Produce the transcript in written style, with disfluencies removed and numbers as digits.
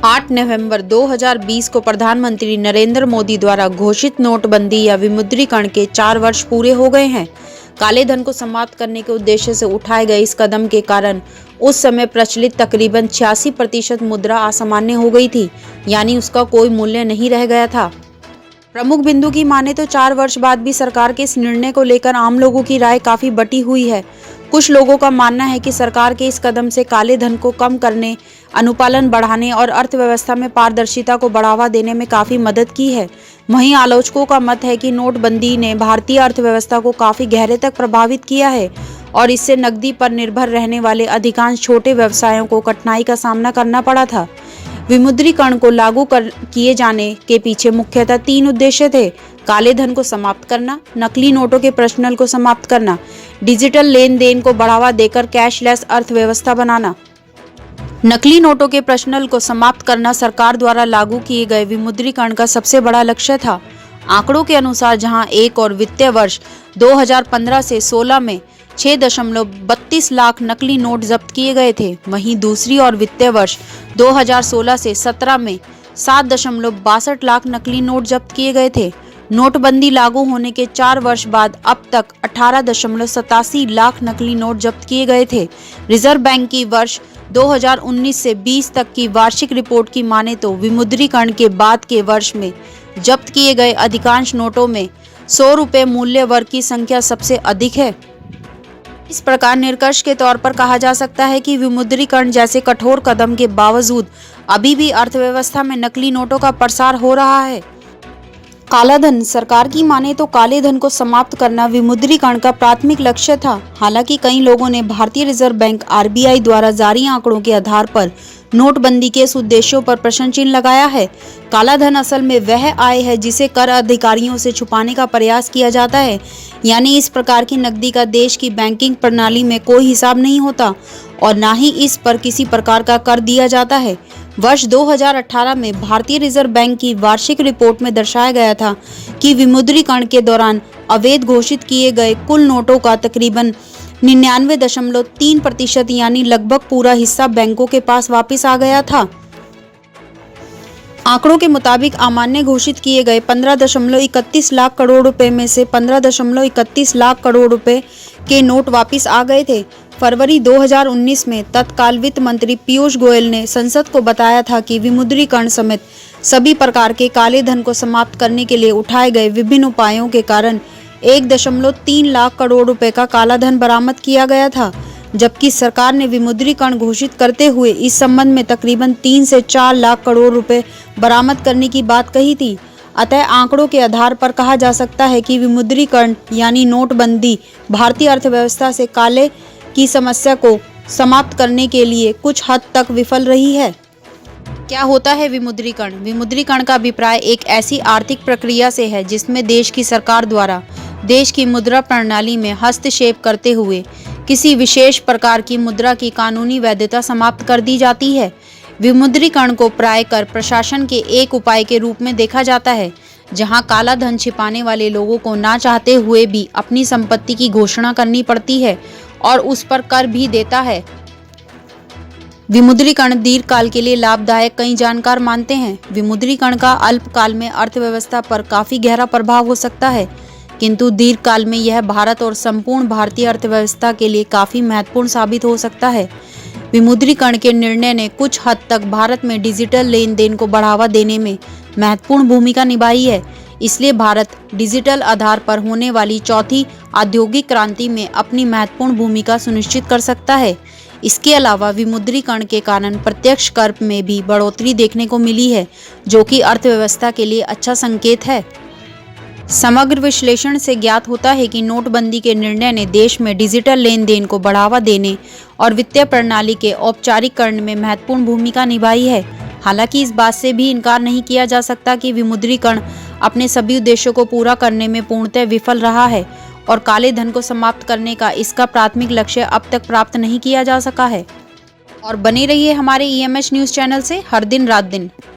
8 नवंबर 2020 को प्रधानमंत्री नरेंद्र मोदी द्वारा घोषित नोटबंदी या विमुद्रीकरण के 4 वर्ष पूरे हो गए हैं। काले धन को समाप्त करने के उद्देश्य से उठाए गए इस कदम के कारण उस समय प्रचलित तकरीबन 86% मुद्रा असामान्य हो गई थी, यानी उसका कोई मूल्य नहीं रह गया था। प्रमुख बिंदु की माने तो 4 वर्ष बाद भी सरकार के इस निर्णय को लेकर आम लोगों की राय काफी बटी हुई है। कुछ लोगों का मानना है कि सरकार के इस कदम से काले धन को कम करने, अनुपालन बढ़ाने और अर्थव्यवस्था में पारदर्शिता को बढ़ावा देने में काफी मदद की है। वहीं आलोचकों का मत है कि नोटबंदी ने भारतीय अर्थव्यवस्था को काफी गहरे तक प्रभावित किया है और इससे नकदी पर निर्भर रहने वाले अधिकांश छोटे व्यवसायों को कठिनाई का सामना करना पड़ा था। विमुद्रीकरण को लागू किए जाने के पीछे मुख्यतः 3 उद्देश्य थे: काले धन को समाप्त करना, नकली नोटों के प्रचलन को समाप्त करना, डिजिटल लेन देन को बढ़ावा देकर कैशलेस अर्थव्यवस्था बनाना। नकली नोटों के प्रचलन को समाप्त करना सरकार द्वारा लागू किए गए विमुद्रीकरण का सबसे बड़ा लक्ष्य था। आंकड़ों के अनुसार जहां एक और वित्तीय वर्ष 2015 से 16 में 6.32 लाख नकली नोट जब्त किए गए थे, वहीं दूसरी और वित्तीय वर्ष 2016 से 17 में 7.62 लाख नकली नोट जब्त किए गए थे। नोटबंदी लागू होने के 4 वर्ष बाद अब तक 18.87 लाख नकली नोट जब्त किए गए थे। रिजर्व बैंक की वर्ष 2019 से 20 तक की वार्षिक रिपोर्ट की माने तो विमुद्रीकरण के बाद के वर्ष में जब्त किए गए अधिकांश नोटों में 100 रुपये मूल्य वर्ग की संख्या सबसे अधिक है। इस प्रकार निष्कर्ष के तौर पर कहा जा सकता है कि विमुद्रीकरण जैसे कठोर कदम के बावजूद अभी भी अर्थव्यवस्था में नकली नोटों का प्रसार हो रहा है। काला धन: सरकार की माने तो काले धन को समाप्त करना विमुद्रीकरण का प्राथमिक लक्ष्य था। हालांकि कई लोगों ने भारतीय रिजर्व बैंक (आरबीआई) द्वारा जारी आंकड़ों के आधार पर नोटबंदी के इस उद्देश्यों पर प्रश्न चिन्ह लगाया है। काला धन असल में वह आय है जिसे कर अधिकारियों से छुपाने का प्रयास किया जाता है, यानी इस प्रकार की नकदी का देश की बैंकिंग प्रणाली में कोई हिसाब नहीं होता और न ही इस पर किसी प्रकार का कर दिया जाता है। वर्ष 2018 में भारतीय रिजर्व बैंक की वार्षिक रिपोर्ट में दर्शाया गया था कि विमुद्रीकरण के दौरान अवैध घोषित किए गए कुल नोटों का तकरीबन 99.3% यानी लगभग पूरा हिस्सा बैंकों के पास वापस आ गया था। आंकड़ों के मुताबिक अमान्य घोषित किए गए 15.31 लाख करोड़ रुपए में से 15.31 लाख करोड़ रुपए के नोट वापस आ गए थे। फरवरी 2019 में तत्काल वित्त मंत्री पीयूष गोयल ने संसद को बताया था कि विमुद्रीकरण समेत सभी प्रकार के काले धन को समाप्त करने के लिए उठाए गए विभिन्न उपायों के कारण 1.3 लाख करोड़ रुपए का काला धन बरामद किया गया था, जबकि सरकार ने विमुद्रीकरण घोषित करते हुए इस संबंध में तकरीबन 3 से 4 लाख करोड़ रुपए बरामद करने की बात कही थी। अतः आंकड़ों के आधार पर कहा जा सकता है कि विमुद्रीकरण यानी नोटबंदी भारतीय अर्थव्यवस्था से काले की समस्या को समाप्त करने के लिए कुछ हद तक विफल रही है। क्या होता है विमुद्रीकरण? विमुद्रीकरण का अभिप्राय एक ऐसी आर्थिक प्रक्रिया से है जिसमें देश की सरकार द्वारा देश की मुद्रा प्रणाली में हस्तक्षेप करते हुए किसी विशेष प्रकार की मुद्रा की कानूनी वैधता समाप्त कर दी जाती है। विमुद्रीकरण को प्राय कर प्रशासन के एक उपाय के रूप में देखा जाता है, जहां काला धन छिपाने वाले लोगों को ना चाहते हुए भी अपनी संपत्ति की घोषणा करनी पड़ती है और उस पर कर भी देता है। विमुद्रीकरण दीर्घकाल के लिए लाभदायक कई जानकार मानते हैं। विमुद्रीकरण का अल्पकाल में अर्थव्यवस्था पर काफी गहरा प्रभाव हो सकता है, किंतु दीर्घकाल में यह भारत और संपूर्ण भारतीय अर्थव्यवस्था के लिए काफी महत्वपूर्ण साबित हो सकता है। विमुद्रीकरण के निर्णय ने कुछ हद तक भारत में डिजिटल लेन देन को बढ़ावा देने में महत्वपूर्ण भूमिका निभाई है। इसलिए भारत डिजिटल आधार पर होने वाली चौथी औद्योगिक क्रांति में अपनी महत्वपूर्ण भूमिका सुनिश्चित कर सकता है। इसके अलावा विमुद्रीकरण के कारण प्रत्यक्ष कर में भी बढ़ोतरी देखने को मिली है, जो कि अर्थव्यवस्था के लिए अच्छा संकेत है। समग्र विश्लेषण से ज्ञात होता है कि नोटबंदी के निर्णय ने देश में डिजिटल लेन देन को बढ़ावा देने और वित्तीय प्रणाली के औपचारिकरण में महत्वपूर्ण भूमिका निभाई है। हालांकि इस बात से भी इनकार नहीं किया जा सकता कि विमुद्रीकरण अपने सभी उद्देश्यों को पूरा करने में पूर्णतः विफल रहा है और काले धन को समाप्त करने का इसका प्राथमिक लक्ष्य अब तक प्राप्त नहीं किया जा सका है। और बने रहिए हमारे EMH न्यूज़ चैनल से हर दिन रात दिन।